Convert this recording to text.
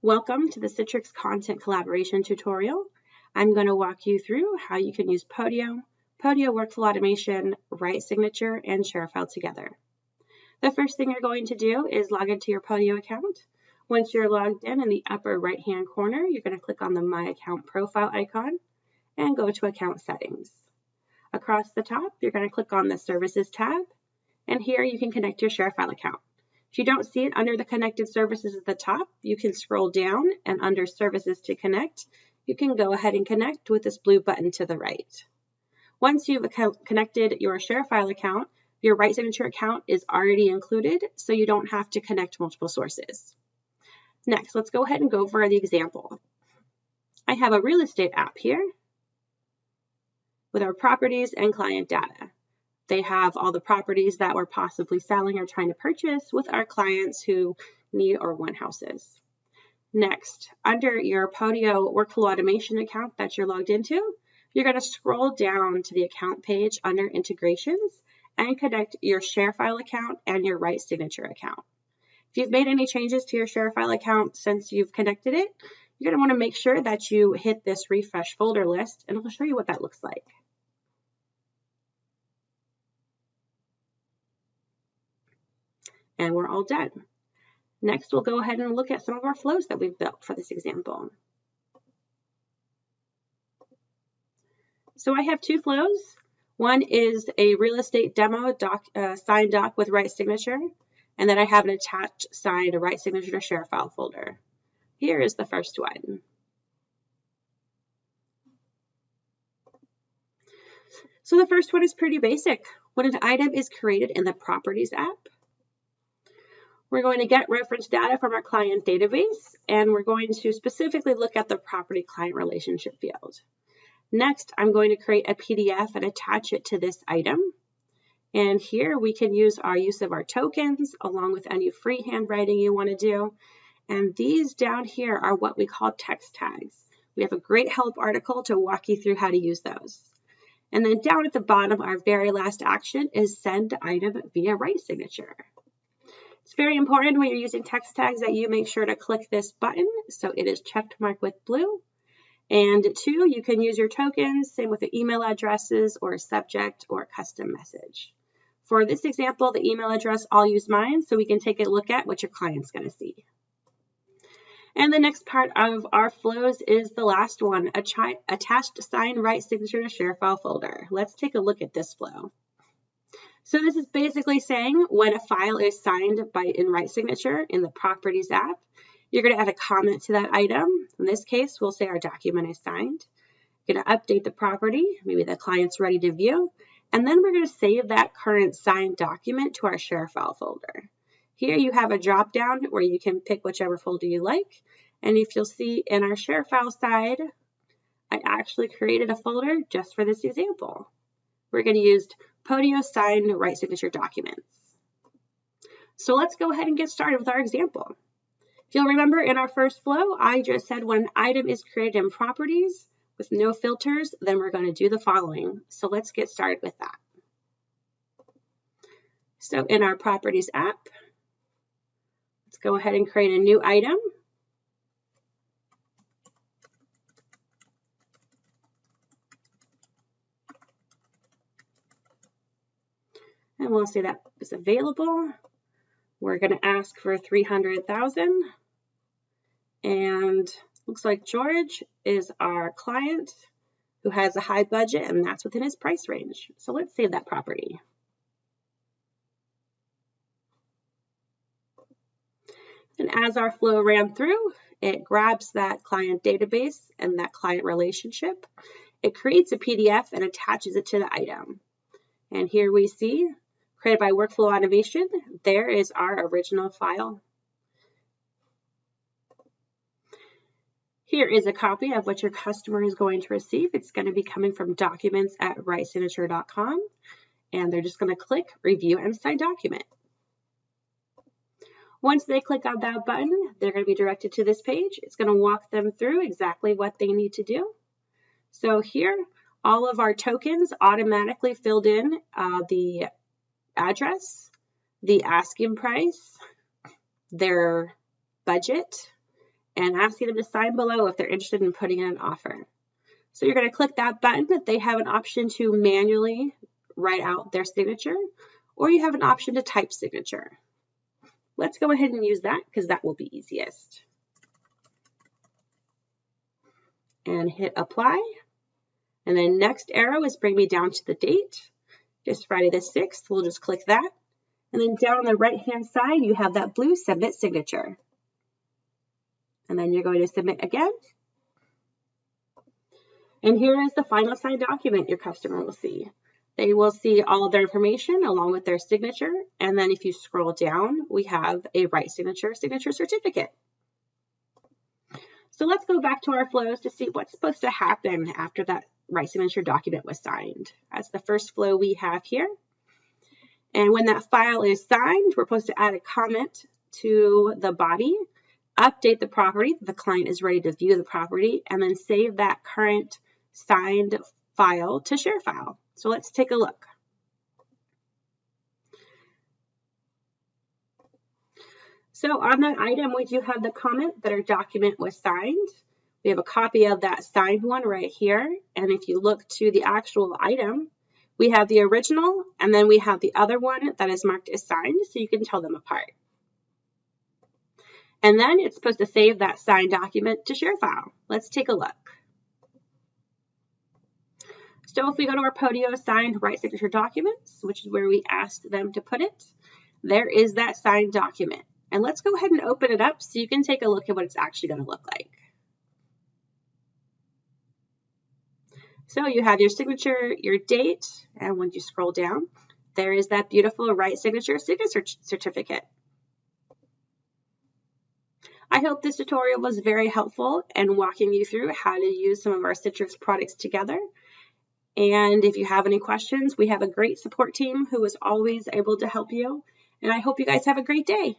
Welcome to the Citrix Content Collaboration tutorial. I'm going to walk you through how you can use Podio Workflow Automation, Write Signature, and ShareFile together. The first thing you're going to do is log into your Podio account. Once you're logged in the upper right-hand corner, you're going to click on the My Account Profile icon and go to Account Settings. Across the top, you're going to click on the Services tab, and here you can connect your ShareFile account. If you don't see it under the connected services at the top, you can scroll down and under services to connect, you can go ahead and connect with this blue button to the right. Once you've connected your ShareFile account, your Write Signature account is already included, so you don't have to connect multiple sources. Next, let's go ahead and go over the example. I have a real estate app here with our properties and client data. They have all the properties that we're possibly selling or trying to purchase with our clients who need or want houses. Next, under your Podio Workflow Automation account that you're logged into, you're going to scroll down to the account page under Integrations and connect your ShareFile account and your Write Signature account. If you've made any changes to your ShareFile account since you've connected it, you're going to want to make sure that you hit this refresh folder list, and I'll show you what that looks like. And we're all done. Next, we'll go ahead and look at some of our flows that we've built for this example. So I have two flows. One is a real estate demo signed doc with Write Signature, and then I have an attached signed Write Signature to ShareFile folder. Here is the first one. So the first one is pretty basic. When an item is created in the Properties app, we're going to get reference data from our client database, and we're going to specifically look at the property client relationship field. Next, I'm going to create a PDF and attach it to this item. And here we can use our use of our tokens along with any free handwriting you want to do. And these down here are what we call text tags. We have a great help article to walk you through how to use those. And then down at the bottom, our very last action is send item via Write Signature. It's very important when you're using text tags that you make sure to click this button so it is checked marked with blue. And two, you can use your tokens, same with the email addresses or a subject or a custom message. For this example, the email address, I'll use mine so we can take a look at what your client's going to see. And the next part of our flows is the last one, attached signed Write Signature to ShareFile folder. Let's take a look at this flow. So this is basically saying when a file is signed in Write Signature in the Properties app, you're going to add a comment to that item. In this case, we'll say our document is signed. You're going to update the property, maybe the client's ready to view, and then we're going to save that current signed document to our ShareFile folder. Here you have a drop-down where you can pick whichever folder you like, and if you'll see in our ShareFile side, I actually created a folder just for this example. We're going to use Podio signed Write Signature documents. So let's go ahead and get started with our example. If you'll remember in our first flow, I just said when an item is created in Properties with no filters, then we're going to do the following. So let's get started with that. So in our Properties app, let's go ahead and create a new item. And we'll say that is available. We're going to ask for 300,000. And looks like George is our client who has a high budget, and that's within his price range. So let's save that property. And as our flow ran through, it grabs that client database and that client relationship. It creates a PDF and attaches it to the item. And here we see, created by Workflow Automation, there is our original file. Here is a copy of what your customer is going to receive. It's going to be coming from documents@writesignature.com, and they're just going to click Review and Sign Document. Once they click on that button, they're going to be directed to this page. It's going to walk them through exactly what they need to do. So here, all of our tokens automatically filled in the address, the asking price, their budget, and asking them to sign below if they're interested in putting in an offer. So you're going to click that button. They have an option to manually write out their signature, or you have an option to type signature. Let's go ahead and use that because that will be easiest. And hit apply. And then next arrow is bring me down to the date. Just Friday the 6th. We'll just click that. And then down on the right-hand side, you have that blue submit signature. And then you're going to submit again. And here is the final signed document your customer will see. They will see all of their information along with their signature. And then if you scroll down, we have a right signature certificate. So let's go back to our flows to see what's supposed to happen after that right signature document was signed. That's the first flow we have here. And when that file is signed, we're supposed to add a comment to the body, update the property. The client is ready to view the property, and then save that current signed file to ShareFile. So let's take a look. So on that item, we do have the comment that our document was signed. We have a copy of that signed one right here. And if you look to the actual item, we have the original, and then we have the other one that is marked as signed, so you can tell them apart. And then it's supposed to save that signed document to ShareFile. Let's take a look. So if we go to our Podio signed right signature documents, which is where we asked them to put it, there is that signed document. And let's go ahead and open it up so you can take a look at what it's actually going to look like. So you have your signature, your date, and when you scroll down, there is that beautiful right signature certificate. I hope this tutorial was very helpful in walking you through how to use some of our Citrix products together. And if you have any questions, we have a great support team who is always able to help you. And I hope you guys have a great day.